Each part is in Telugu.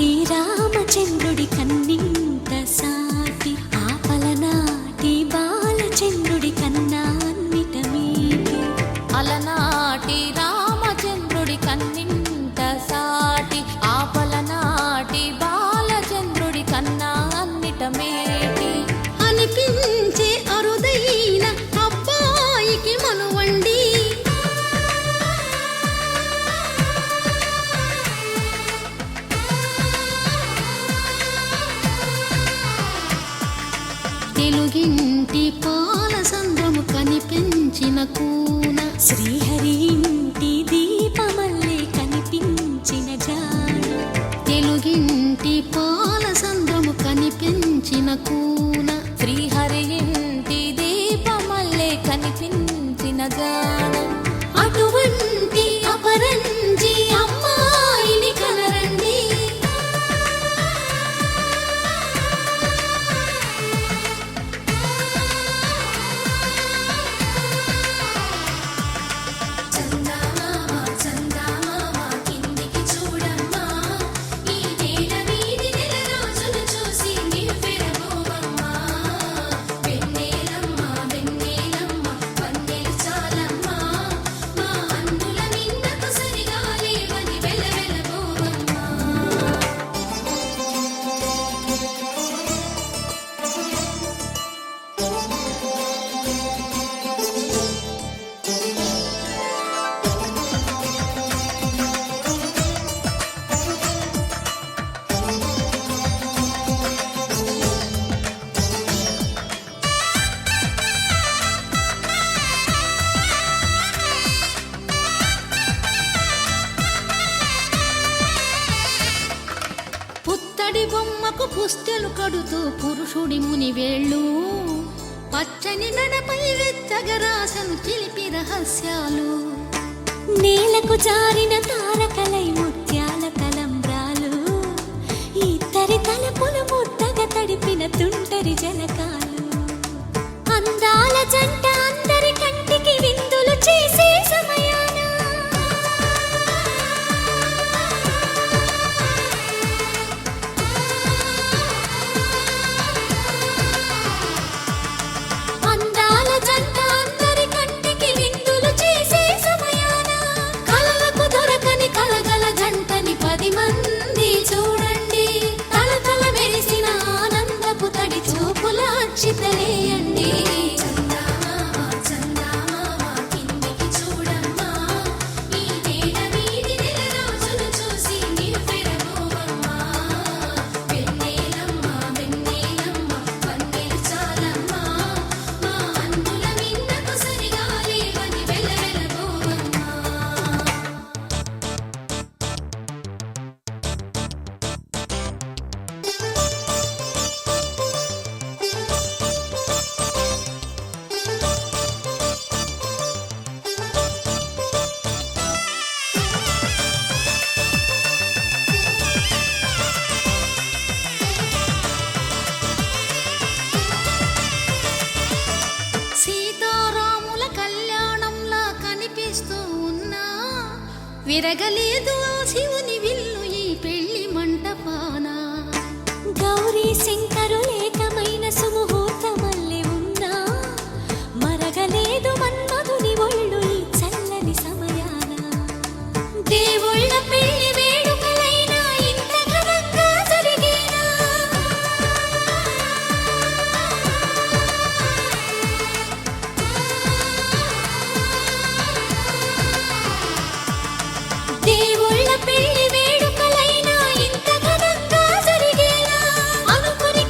అలనాటి రామచంద్రుడి కన్నింత సాటి ఆపలనాటి బాలచంద్రుడి కన్నా అన్నిట మీటి అలనాటి రామచంద్రుడి కన్నింత సాటి ఆపలనాటి బాలచంద్రుడి కన్నా అన్నిట మేటి అనిపించే అరుదైన అబ్బాయికి మనువండి తెలుగింటి పాలసంద్రము కనిపించిన కూన శ్రీహరి ఇంటి దీపమల్లే కనిపించిన జాడ తెలుగింటి పాలసంద్రము కనిపించిన కూన శ్రీహరి ఇంటి దీపమల్లే కనిపించిన జాడ అటువంటి అపరంజి అమ్మాయిని కనరండి పుత్తడి బొమ్మకు పుస్తెలు కడుతూ పురుషుడి ముని వేళ్ళు పచ్చని మెడపై వెచ్చగరాసను చిలిపి రహస్యాలు నేలకు జారిన తారకలై ముత్యాల తలంబ్రాలు ఇద్దరి తలపులు ముద్దగా తడిపిన తుంటరి జలకాలు అందాల జంట అందరి కంటికి విందులు చేసే సమయాన అందాల జంట అందరి కంటికి విందులు చేసే సమయాన కలలకు దొరకని కలగల జంటని 10 మంది చూడండి తలతల మెరిసిన ఆనందపు తడి చూపుల అక్షితలేయండి సీతారాముల కళ్యాణంలా కనిపిస్తూ ఉన్నా విరగలేదు ఆ శివుని విల్లు ఈ పెళ్లి మంటపాన గౌరీ శంకరులేకమైన సుముహూర్తమల్లె ఉన్నా మరగలేదు మన్మధుని ఒళ్ళు ఈ చల్లని సమయాన దేవుళ్ళ పెళ్లి వేడుకలైనా ఇంత ఘనంగా జరిగేనా దేవుళ్ళ పెళ్లి వేడుకలైనా ఇంత ఘనంగా జరిగేనా అనుకుని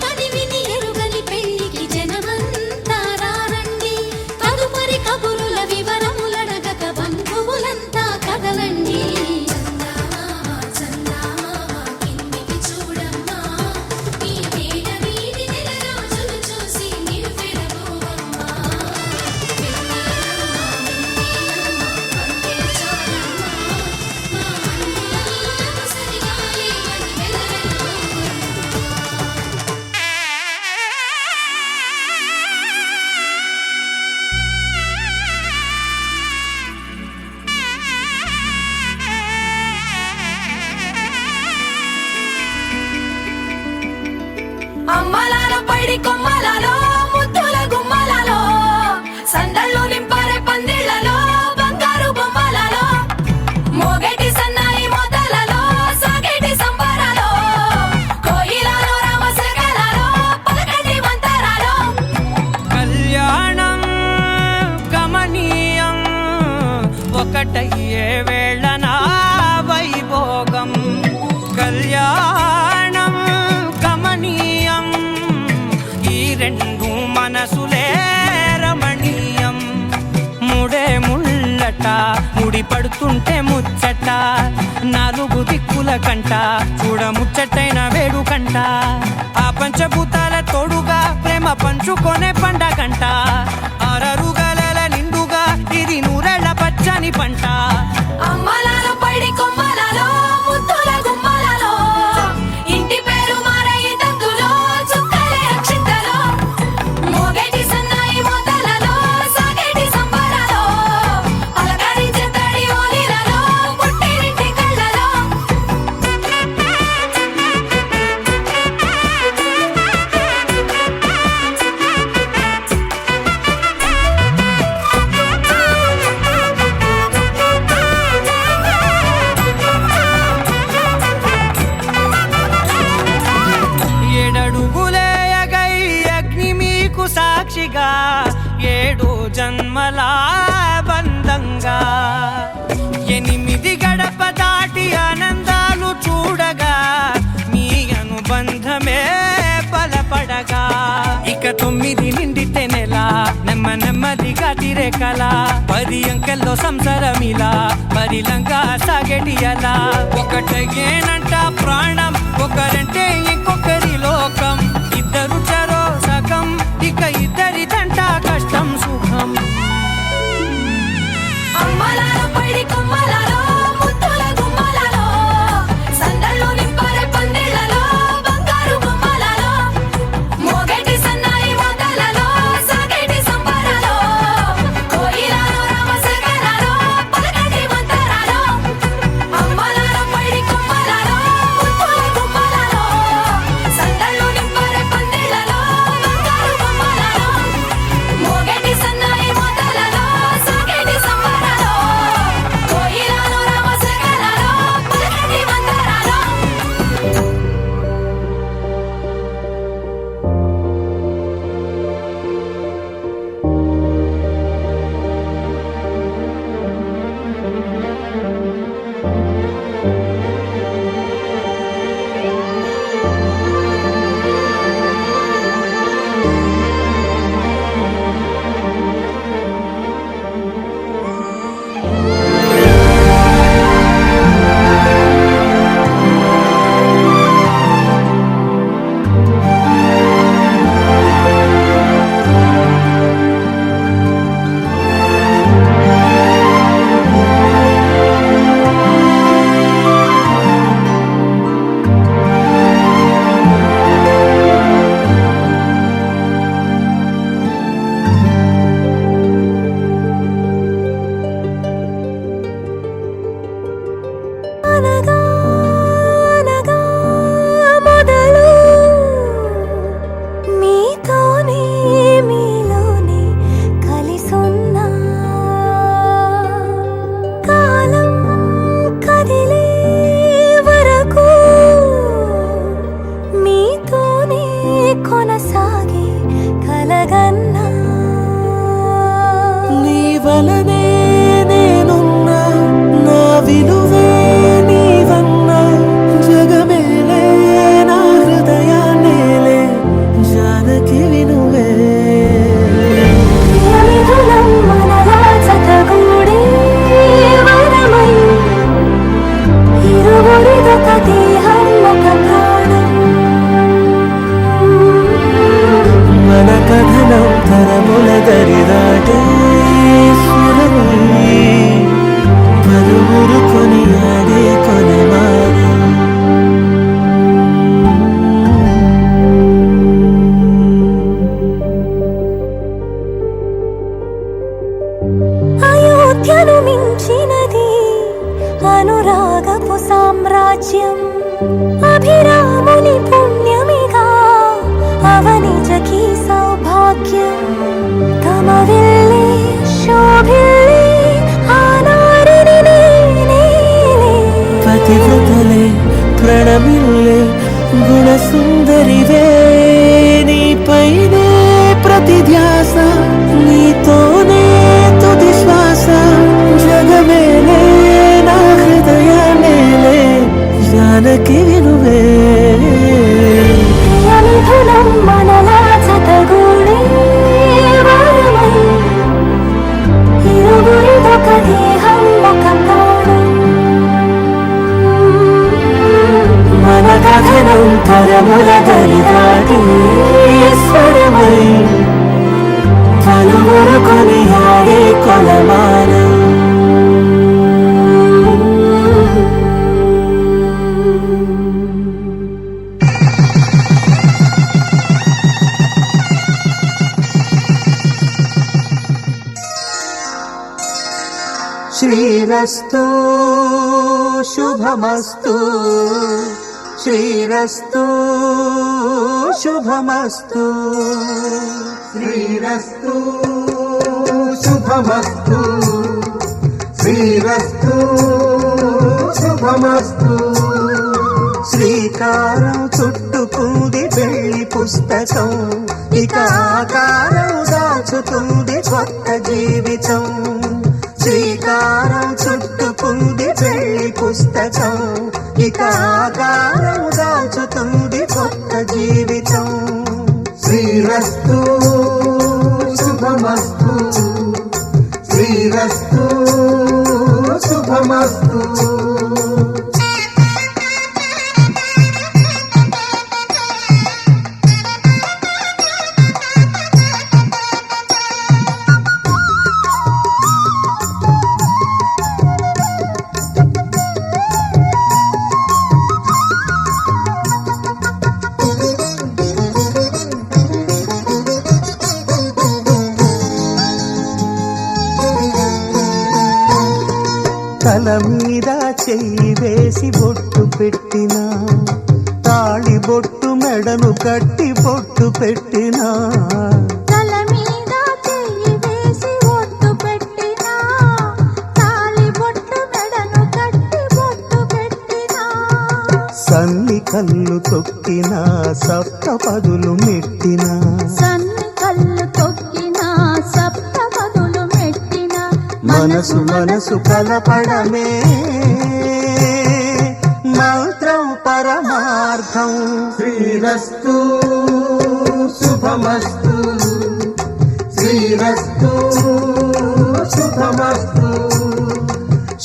పైడి కొమ్మలలో ముద్దుల గుమ్మలలో సందళ్ళు నింపారే పందిళ్లలో బంగారు బొమ్మలలో మోగేటి సన్నాయి మోతలలో సాగేటి సంబరాలో కోయిలలో రామశకలలో పలకటి మంతరాలో కళ్యాణం గమనీయం ఒకటయ్యే వేళ నా వైభోగం కళ్యాణం గమనీయం ఈ రెండు మనసులే రమణీయం ముడే ముళ్ళట ముడి పడుతుంటే ముచ్చట నాలుగు దిక్కుల కంట చూడ ముచ్చటైన వేడుకంట ఆ పంచభూతాల తోడుగా ప్రేమ పంచుకొనే పండగంట అరరుగల నిండుగా ఇది నూరెళ్ళ పచ్చని పంట అమ్మలలో పైడి కొమ్మలలో ముద్దుల గుమ్మలలో ఇంటి పేరు మారయి తంతులో చుక్కలే అక్షింతలో మోగేటి సన్నాయి మోతలలో సాగేటి సంబరాలో పలకరించే తడి ఓలిలలో పుట్టినింటి కళ్ళలో ఏడడుగులే ఎగై అగ్ని మీకు సాక్షిగా ఏడు జన్మల బంధంగా ఎనిమిది గడప దాటి ఆనందాలు చూడగా మీ అనుబంధమే బలపడగా ఇక 9 నిండితే నెల నెమ్మదిగా తిరే కల 10 అంకెల్లో సంసారమిలా పరిలంగా సాగేటి అలా ఒకటేనంట ప్రాణం ఒకరంటే ఇంకొకరి లోకం ఇద్దరు చరో సగం ఇక ఇద్దరిదంట కష్టం సుఖం అమ్మలలో పైడి కొమ్మలలో ముద్దుల గుమ్మలలో సందళ్ళు నింపారే పందిళ్లలో బంగారు బొమ్మలలో మోగేటి సన్నాయి మోతలలో సాగేటి సంబరాలో కోయిలలో రామశకలలో పలకటి మంతరాలో అమ్మలలో పైడి కొమ్మలలో ముద్దుల గుమ్మలలో సందళ్ళు నింపారే పందిళ్లలో బంగారు బొమ్మలలో మోగేటి సన్నాయి మోతలలో సాగేటి సంబరాలో కోయిలలో రామశకలలో పలకటి మంతరాలో అనగా అనగా మొదలు మీతోనే మీలోనే కలిసున్నా కాలం కదిలే వరకు మీతోనే కొనసాగే కలగన్నా నీ వలనే నేనున్నా నా విలువే నీవన్నా జగమేలే నా హృదయాన్నేలే జానకి వినువే యమిధులం మనలా జతగూడే వరమై ఇరువురిదొక దేహం ఒక ప్రాణం మన కథనం తరముల దరిదాటే స్వరమై పలువురు కొని ఆడే కొనమానం అయోధ్యను మించినది అనురాగపు సామ్రాజ్యం అభిరాముని పుణ్యమిగా అవనిజ క్షణమిల్లే గుణసుందరివే నీపైనే ప్రతి ధ్యాస నీతోనే తుది శ్వాస జగమేలే నా హృదయాలేలే జానకి నువ్వే అనుధనం మనలా జతగూడే వరమై ఇరువురిదొక దేహం ఒక ప్రాణం మన కథనం తరముల దరిదాటి స్వరమై పలువురు కొనియాడే కొలమానం శ్రీరస్తు శుభమస్తు శ్రీరస్తు శుభమస్తు శ్రీరస్తు శుభమస్తు శ్రీరస్తు శుభమస్తు శ్రీకారం చుట్టుకుంది వెళ్ళి పుస్తకం ఇక ఆకారం దాచుతుంది కొత్త జీవితం శ్రీకారం చుట్టుకుంది వెళ్ళి పుస్తకం ఇక ఆకారం దాచుతుంది కొత్త జీవితం శ్రీరస్తు శుభమస్తు శ్రీరస్తు శుభమస్తు తల మీద చెయ్యి వేసి బొట్టు పెట్టినా తాళి బొట్టు మెడను కట్టి బొట్టు పెట్టినా తల మీద చెయ్యి వేసి ఒట్టు పెట్టినా తాళి బొట్టు మెడను కట్టి బొట్టు పెట్టినా సన్ని కళ్ళు తొక్కినా సప్త పదులు మెట్టినా సన్ని కళ్ళు తొక్కినా సప్త పదులు మెట్టినా మనసు మనసు కలపడమే మంత్రం పరమార్థం శ్రీరస్తు శుభమస్తు శ్రీరస్తు శుభమస్తు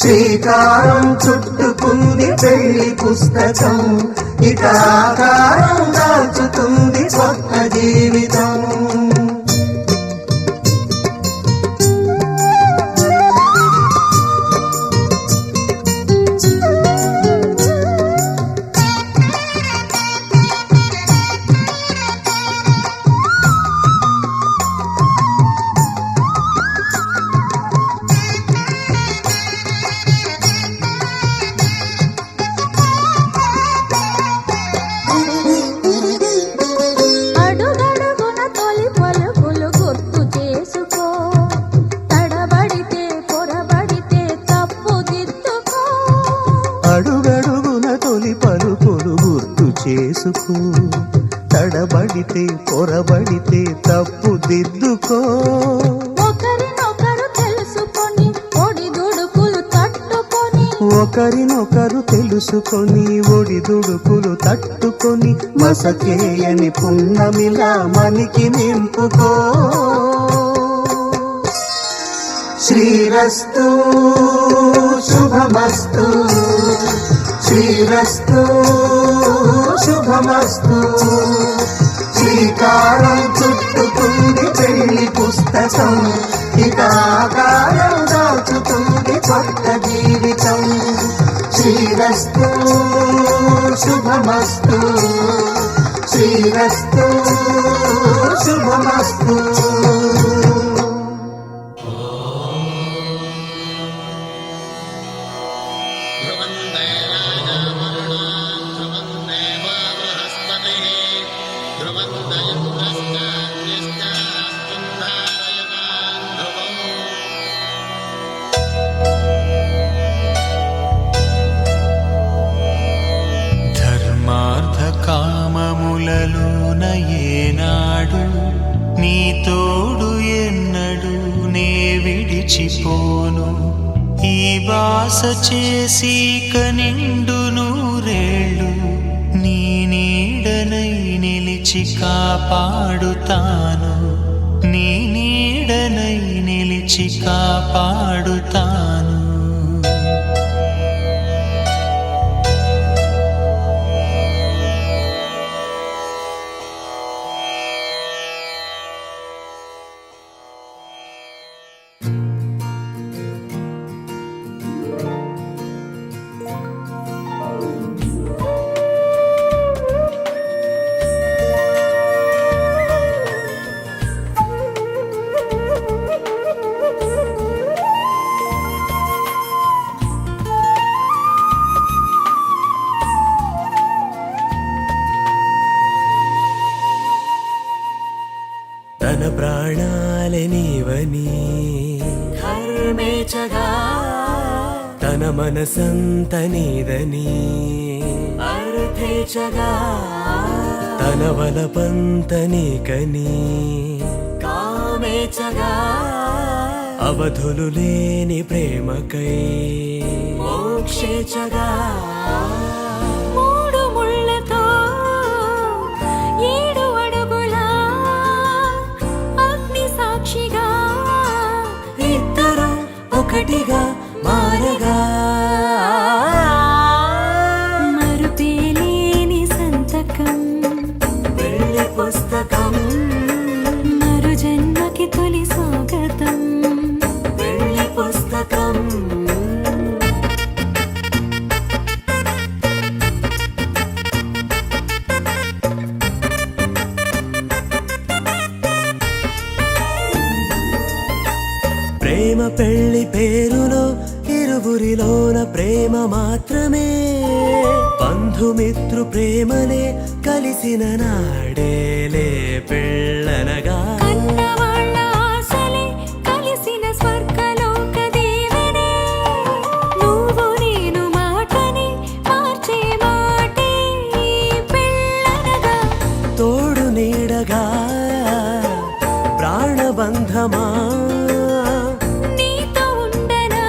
శ్రీకారం చుట్టుకుంది పెళ్లి పుస్తకం ఇక ఆకారం దాచుతుంది కొత్త జీవితం అడుగడుగున తొలి పలుకులు గుర్తు చేసుకో తడబడితే పొరబడితే తప్పు దిద్దుకో అడుగడుగున తొలి పలుకులు గుర్తు చేసుకో తడబడితే పొరబడితే తప్పు దిద్దుకో ఒకరినొకరు తెలుసుకొని ఒడిదుడుకులు తట్టుకొని ఒకరినొకరు తెలుసుకొని ఒడిదుడుకులు తట్టుకొని మసకేయని పున్నమిలా మనికి నింపుకో శ్రీరస్తు శుభమస్తు శ్రీరస్తు శుభమస్తు శ్రీకారం చుట్టుకుంది పెళ్లి పుస్తకం ఇక ఆకారం దాచుతుంది కొత్త జీవితం శ్రీరస్తు శుభమస్తు శ్రీరస్తు శుభమస్తు గుండెలోన ఏనాడు నీ తోడు ఎన్నడు నే విడిచిపోను ఈ బాస చేసి కనిండు నూరేళ్ళు నీ నీడనై నిలిచి కాపాడుతాను నీ నీడనై నిలిచి కాపాడుతాను తన ప్రాణాలే నీవని ధర్మేచగా తన మనసంత నీదని అర్థేచగా తన వలపంత నీకని కామేచగా అవధులు లేని ప్రేమకై మోక్షేచగా మూడు ముళ్ళతో 7 అడుగుల అగ్ని సాక్షిగా ఇద్దరు ఒకటిగా మారగా మరుపేలేని సంతకం పెళ్లి పుస్తకం మరు జన్మకి తొలి స్వాగతం పెళ్లి పుస్తకం ప్రేమ పెళ్లి పేరులో ఇరువురిలోన ప్రేమ మాత్రమే బంధుమిత్రు ప్రేమనే కలిసిన నాడేలే పెళ్ళనగా కన్నవాళ్ళ ఆశలే కలిసిన స్వర్గలోక దేవనే నువ్వు నేను మాటని మార్చే మాటే పెళ్ళనగా తోడు నీడగా ప్రాణబంధమా నీతో ఉండనా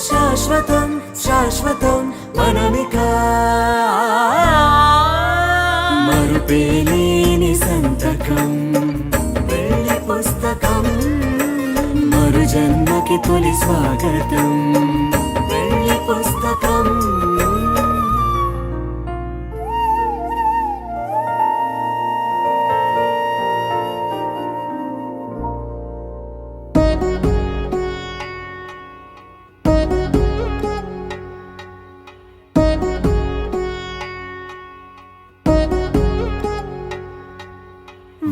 శాశ్వతం శాశ్వతం మనమిక మరుపేలేని సంతకం పెళ్లి పుస్తకం మరు జన్మకి తొలి స్వాగతం పెళ్లి పుస్తకం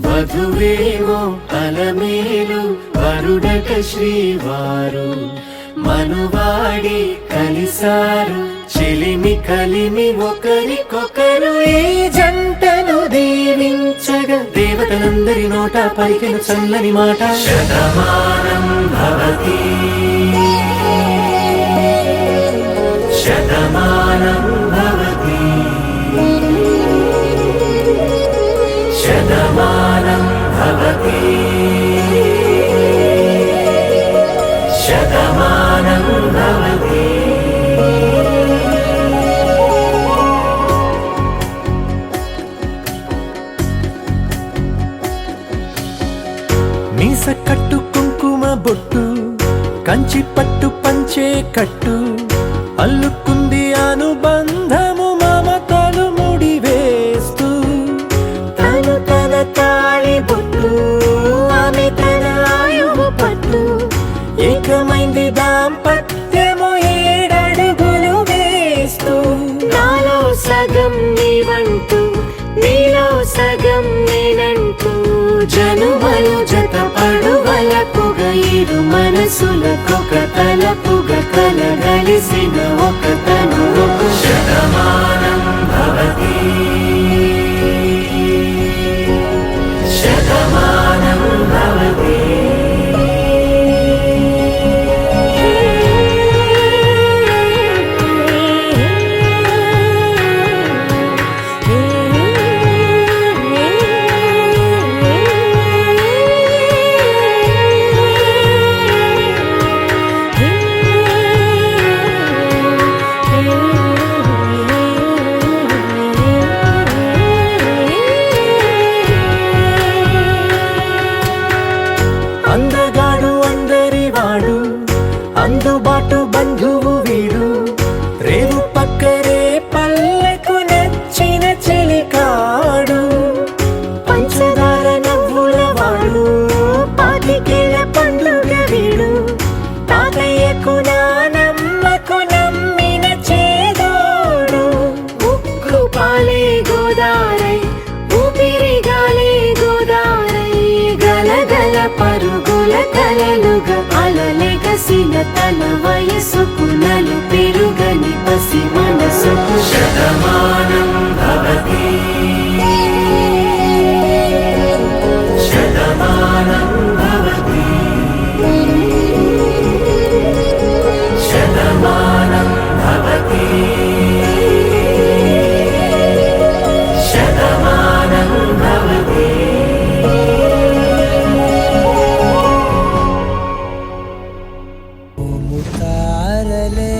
వధువేమో అలమేలు వరుడట శ్రీవారు మనువాడి కలిసారు చెలిమి కలిమి ఒకరికొకరు ఈ జంటను దీవించగా దేవతలందరి నోట పలికిన చల్లని మాట శతమానం భవతి శతమానం భవతి శతమానం భవతి శతమానం భవతి మీస కట్టు కుంకుమ బొట్టు కంచి పట్టు పంచే కట్టు అల్లుకుంది అనుబంధము మమతలు ముడివేస్తూ తను తన తాళి బొట్టు ఆమె తన ఆయువు పట్టు ఏకమైంది దాంపత్యము 7 అడుగులు వేస్తూ నాలో సగం నీవంటూ నీలో సగం నేనంటూ జనుమలు జత పడువలకుగా ఇరు మనసులకొక తలపుగా కలగలిసిన ఒక తను శతమానం భవతి శతమానం భవతి కలలుగా అలలెగసిన తన వయసుకు నలు పెరుగని పసి మనసుకు శతమానం భవతి శతమానం భవతి శతమానం భవతి శతమానం భవతి ముతారలే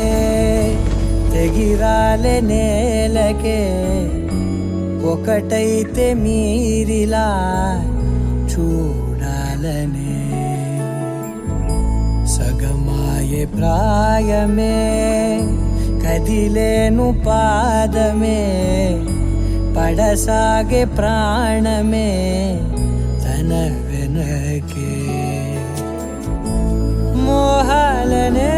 తెగిరాలే నేలకే ఒకటైతే మీరిలా చూడాలనే సగమాయే ప్రాయమే కదిలేను పాదమే పడసాగే ప్రాణమే తన వెనకే మోహాలనే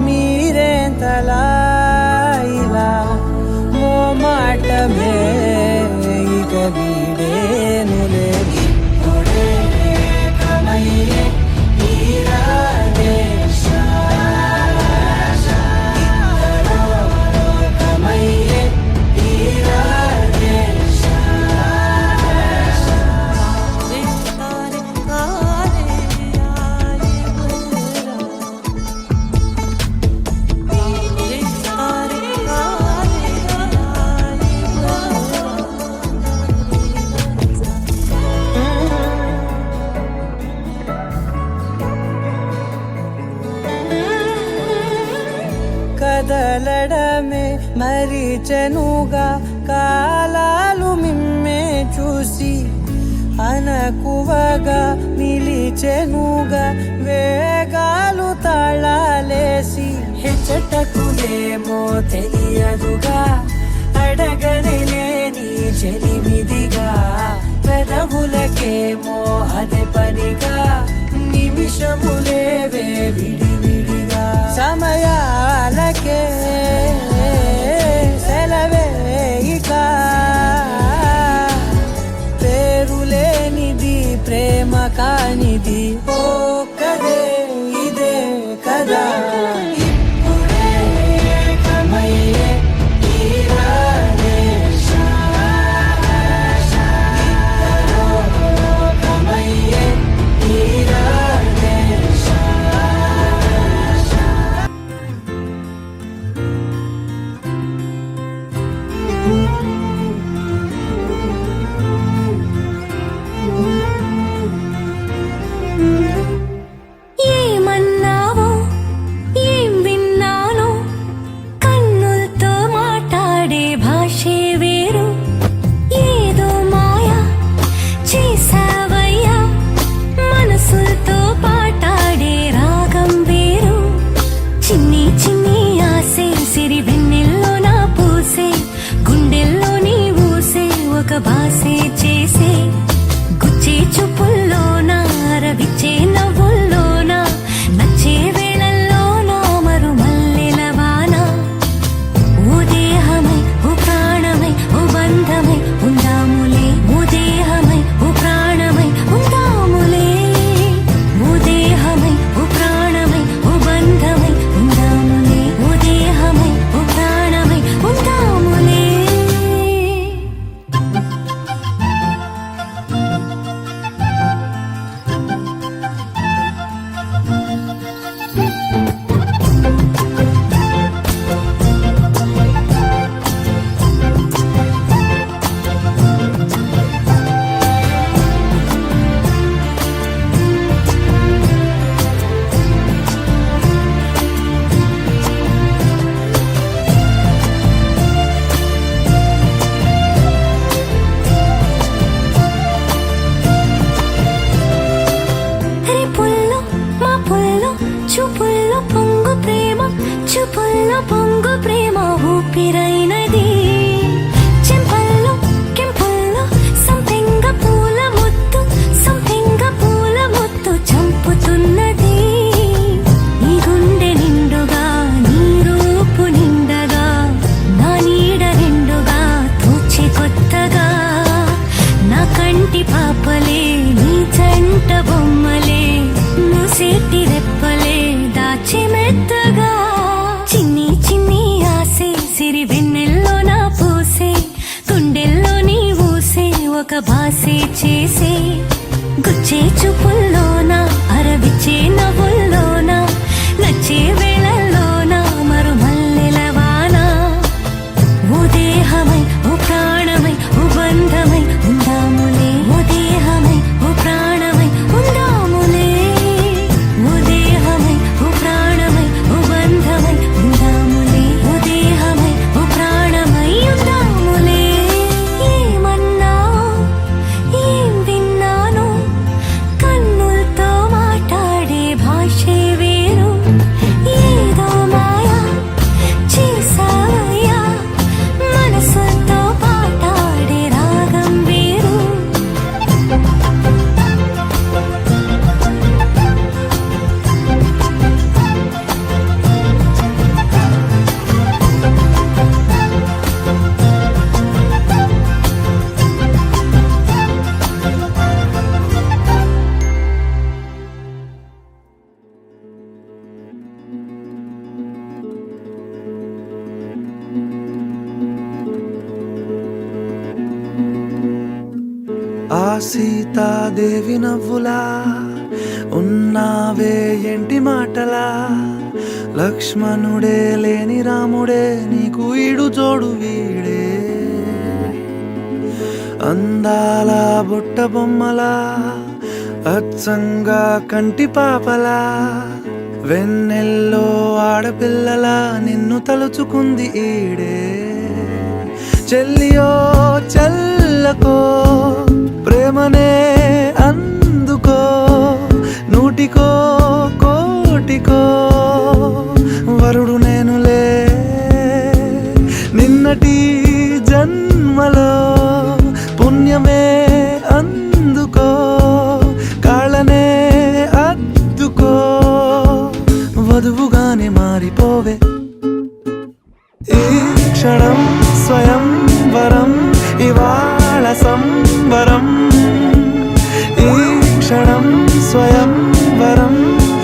మీరేంతలా ఇలా మోమాటమే ఇక వీడేనులే ఇప్పుడే ఏకమయ్యే ఈరాదే ఇద్దరో లోకమయ్యే ఈరాదే కదలడమే మరిచెనుగా కాలాలు మిమ్మే చూసి అనకువగా నిలిచెనుగా వేగాలు తాళాలేసి హెచ్చటకులేమో తెలియదుగా అడగనే లేని చెలిమిదిగా పెదవులకేమో అదే పనిగా నిమిషములేవే విడివిడిగా సమయాలకే సెలవే ఇక పేరులేనిది ప్రేమ కానిది ఓ కదే ఇదే కదా ఇప్పుడే ఏకమయ్యే ఈరాదే ఇద్దరో లోకమయ్యే ఈరాదే ఏమన్నావో ఏం విన్నానో కన్నులతో మాట్లాడే భాషే వేరు ఏదో మాయా చేసావయ్యా మనసులతో పాటాడే రాగం వేరు చిన్ని చిన్ని ఆసే సిరి వెన్నెల్లో నా పూసే గుండెల్లో నీ ఊసే ఒక బాసే చేసే గుచ్చే చూపుల్లోనా రవిచ్చే నవ్వుల్లోనా నచ్చే వేళల్లోనా మరు మల్లెల వాన ఓ దేహమై ఓ ప్రాణమై ఓ బంధమై ఉందాములే ఓ దేహమై ఓ ప్రాణమై ఉందాములే ఓ దేహమై ఓ ప్రాణమై ఓ బంధమై ఉందాములే ఓ దేహమై ఓ ప్రాణమై ఉందాములే భాసే చేసే గుచ్చే చూపుల్లోన అరవిచ్చే నవ్వుల్లోన నచ్చే వేళల్లోన మరుమల్లెలవాన ఓ దేహమై ఓ ప్రాణమై ఓ బంధమై ఉందాములే ఓ దేహమై ఓ ప్రాణమై ఉందాములే ఓ దేహమై ఓ ప్రాణమై ఓ బంధమై ఉందాములే ఓ దేహమై ఓ ప్రాణమై ఉందాములే ఏమన్నావు ఏం విన్నాను కన్నులతో మాట్లాడే భాషే వేరు ఏదో మాయా చేసావయ్యా మనసుతో పాటాడే రాగం వేరు ఆ సీతాదేవి నవ్వులా ఉన్నావే ఏంటి మాటలా లక్ష్మణుడే లేని రాముడే నీకు ఈడు జోడు వీడే అందాల బుట్ట బొమ్మలా అచ్చంగా కంటి పాపలా వెన్నెల్లో ఆడపిల్లలా నిన్ను తలుచుకుంది ఈడే చెల్లియో చల్లకో ప్రేమనే అందుకో నూటికో కోటికో వరుడు నేనులే నిన్నటి జన్మలో పుణ్యమే అందుకో కాళ్ళనే అద్దుకో వధువుగానే మారిపోవే ఈ క్షణం స్వయం వరం ఇవాళ సంబరం ఈ క్షణం స్వయం వరం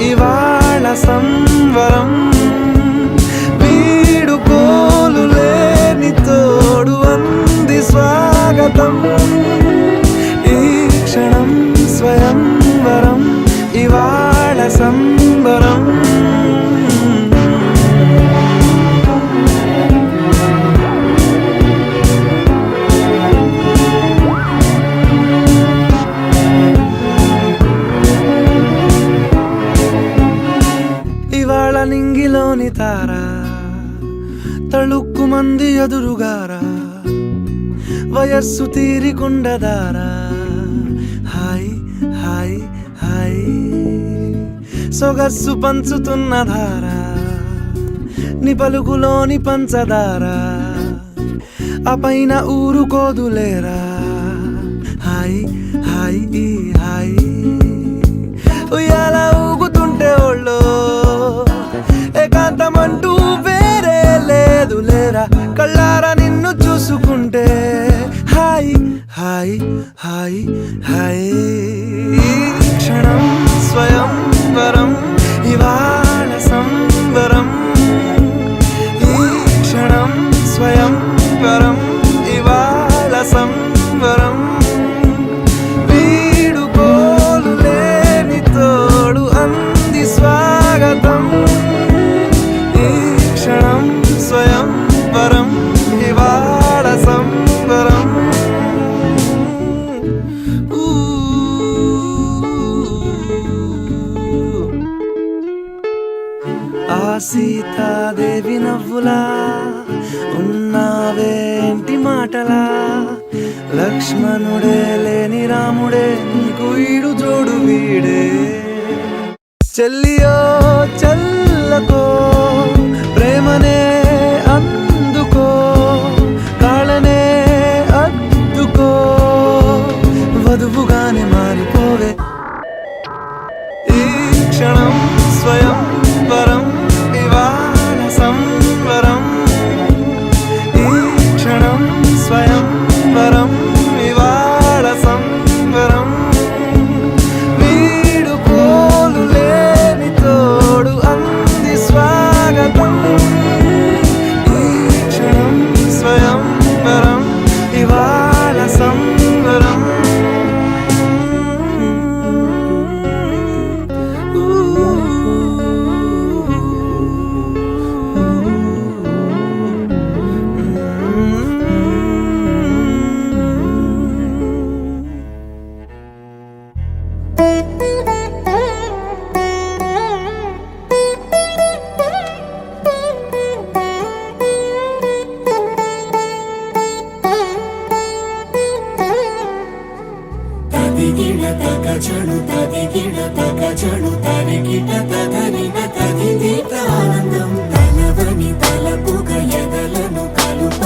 ఇవాళ సంవరం వీడుకోలు లేని తోడు అంది స్వాగతం ఈ క్షణం స్వయం వరం ఇవాళ సంబరం ఇవాళ నింగిలోని తారా తళుక్కు మంది ఎదురుగారా వయస్సు తీరికుండదారా హాయ్ హాయ్ హాయ్ సొగస్సు పంచుతున్న ధారా ని పలుకులోని పంచదారా ఆ పైన ఊరుకోదులేరా హాయ్ హాయ్ హాయ్ ఉయ్యాల ఊగుతుంటే ఒళ్ళో ఏకాంతమంటూ వేరే లేదు లేరా కళ్ళారా నిన్ను చూసుకుంటే హాయ్ హాయ్ హాయ్ హాయ్ క్షణం స్వయం వరం ఇవాళ సంవరం ఈ క్షణం స్వయం వరం ఇవాళ సంవరం వీడుకోలు లేని తోడు అంది స్వాగతం ఈ క్షణం స్వయం వరం ఇవాళ సంవరం ఆ సీతాదేవి నవ్వులా ఉన్నావేంటి మాటలా లక్ష్మణుడే లేని రాముడే నీకు ఈడు జోడు వీడే చెల్లియో చల్లకో ప్రేమనే అందుకో కాళ్ళనే అద్దుకో వధువుగానే మారిపోవే ఈ క్షణం స్వయం వరం ఇవాళ సంవరం ఈ క్షణం స్వయం వరం ఇవాళ సంవరం వీడుకోలు లేని తోడు అంది స్వాగతం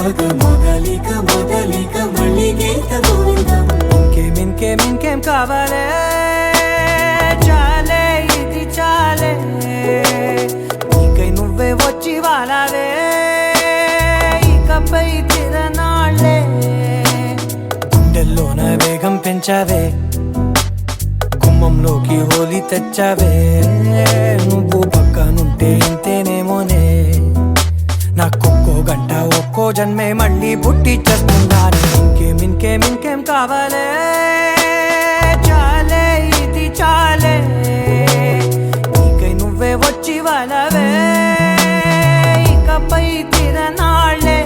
కలుపగ మొదలిక మొదలిక మళ్ళీ గీత గోవిందం. ఇంకేం కావాలే చాలే ఇది చాలే నీకై నువ్వే వచ్చి వాలావే ఇకపై తిరనాళ్ళే గుండెల్లోన వేగం పెంచావే గుమ్మంలోకి హోలీ తెచ్చావే నువ్వు పక్కనుంటే ఇంతేనేమోనే నాకొక్కో గంట ఒక్కో జన్మే మళ్ళీ పుట్టి చేస్తున్నాను. ఇంకేం కావాలే చాలే ఇది చాలే నీకై నువ్వే వచ్చి వాళ్ళవే ఇకపై తిరనాళ్ళే.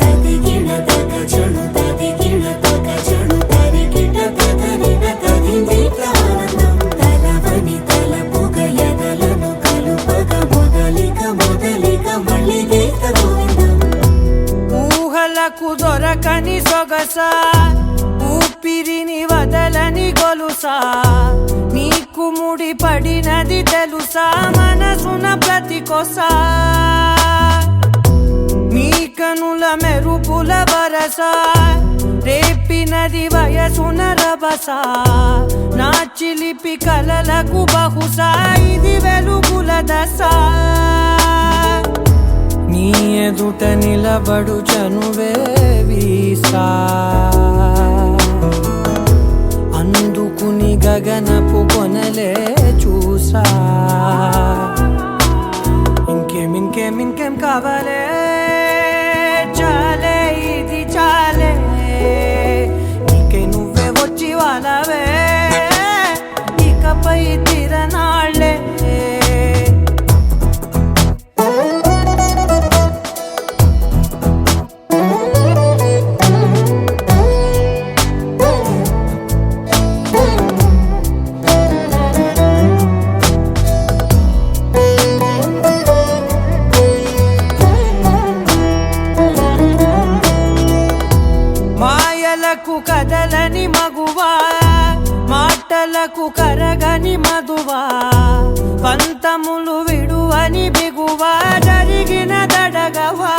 తదిగిణ తగ చెడు తదిగిణ తగ చెడు తరిగిట తదరిన తదిందిట ఆనందం. తలవని తలపుగ ఎదలను కలుపగ మొదలిక మొదలిక మళ్ళీ గీత గోవిందం. ఊహలకు దొరకని సొగసా ఊపిరిని వదలని గొలుసా నీకు ముడి పడినది తెలుసా మనసున ప్రతి కొసా నీ కనుల మెరుపుల వరసా రేపినది వయసున రభసా నా చిలిపి కలలకు బహుశా ఇది వెలుగుల దశ నీ ఎదుట నిలబడు చనువే వీసా అందుకుని గగనపు కొనలే చూసా. ఇంకేం కావాలే చాలే ఇది చాలే నీకై నువ్వే వచ్చి వాళ్ళవే ఇకపై తిరనాళ్ళే. మాయలకు కదలని మగువా మాటలకు కరగని మధువా పంతములు విడువని బిగువా జరిగిన దడగవా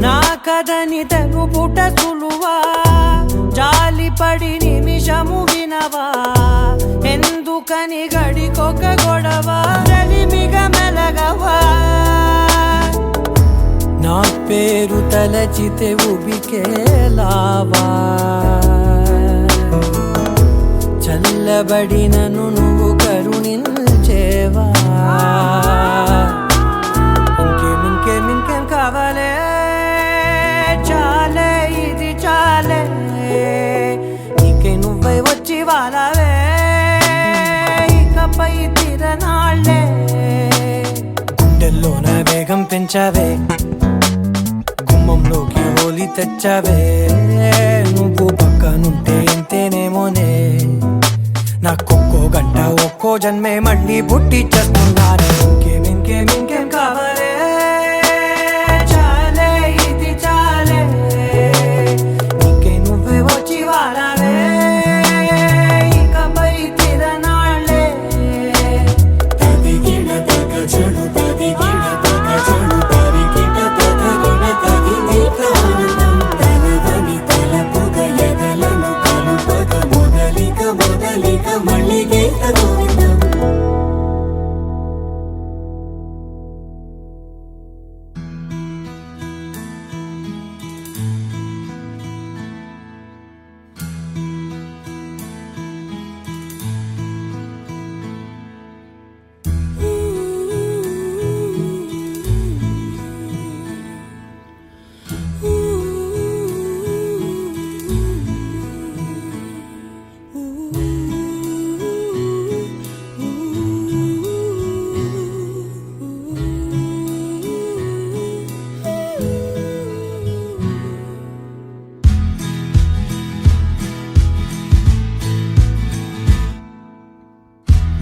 నా కథని తెలుపుట సులువా జాలిపడి నిమిషము వినవా ఎందుకని గడికొక గొడవ రలిమిగ మెలగవా నా పేరు తలచితే ఉబికేలావా చల్లబడినను నువ్వు కరుణించేవా. ఇంకేం కావాలే చాలే ఇది చాలే నీకై నువ్వై వచ్చి వాళ్ళవే ఇకపై తిరనాళ్ళే గుండెల్లోన వేగం పెంచావే గుమ్మంలోకి హోలీ తెచ్చావే నువ్వు పక్కనుంటే ఇంతేనేమోనే నాకొక్కో గంట ఒక్కో జన్మే మళ్ళీ పుట్టి చేస్తున్నాను. ఇంకేం కావాలే చాలే ఇది చాలే నీకై నువ్వే వచ్చి వాళ్ళవే ఇకపై తిరనాళ్ళే. తదిగిణ తగ చెడు తదిగిణ తగ చెడు తరిగిట తదరిన తదిందిట ఆనందం. తలవని తలపుగ ఎదలను కలుపగ మొదలిక మొదలిక మళ్ళీ గీత గోవిందం.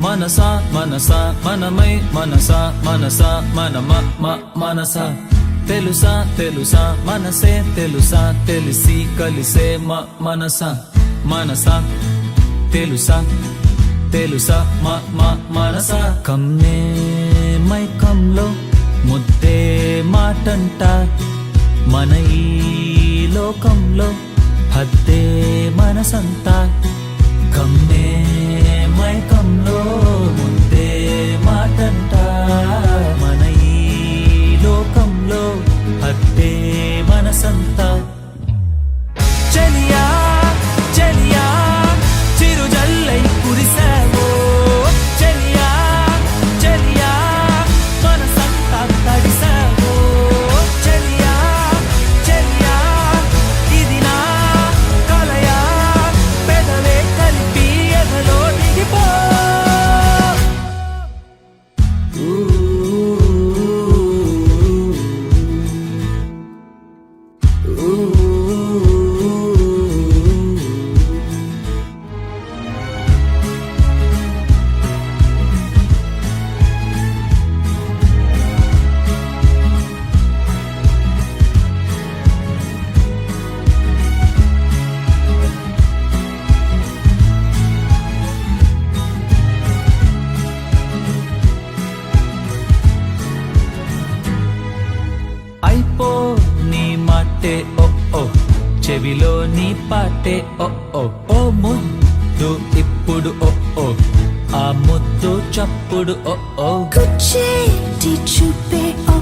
మనసా మనసా మనమై మనసా మనసా మనమ మనసా తెలుసా తెలుసా మనసే తెలుసా తెలిసి కలిసే మనసా మనసా తెలుసా తెలుసా మనసా కమ్మే మైకంలో ముద్దే మా మాటంట మన ఈ లోకంలో హద్దే మనసంతా కమ్మే మైకంలో ముందే మాటంట మన ఈ లోకంలో హద్దే మనసంతా చలియా చలియా చిరుజల్లై కురిసావో చలియా చలియా మనసంతా తడిసావో చలియా చలియా ఇది నా కలయా పెదవే కలిపి ఎదలో దిగిపో అయిపో నీ మాటే ఓ ఓ చెవిలో నీ పాటే ఓ ఓ ఓ ముద్దు ఇప్పుడు ఓ ఓ ఆ ముద్దు చప్పుడు ఓ ఓ గుచ్చేటి చూపే ఓ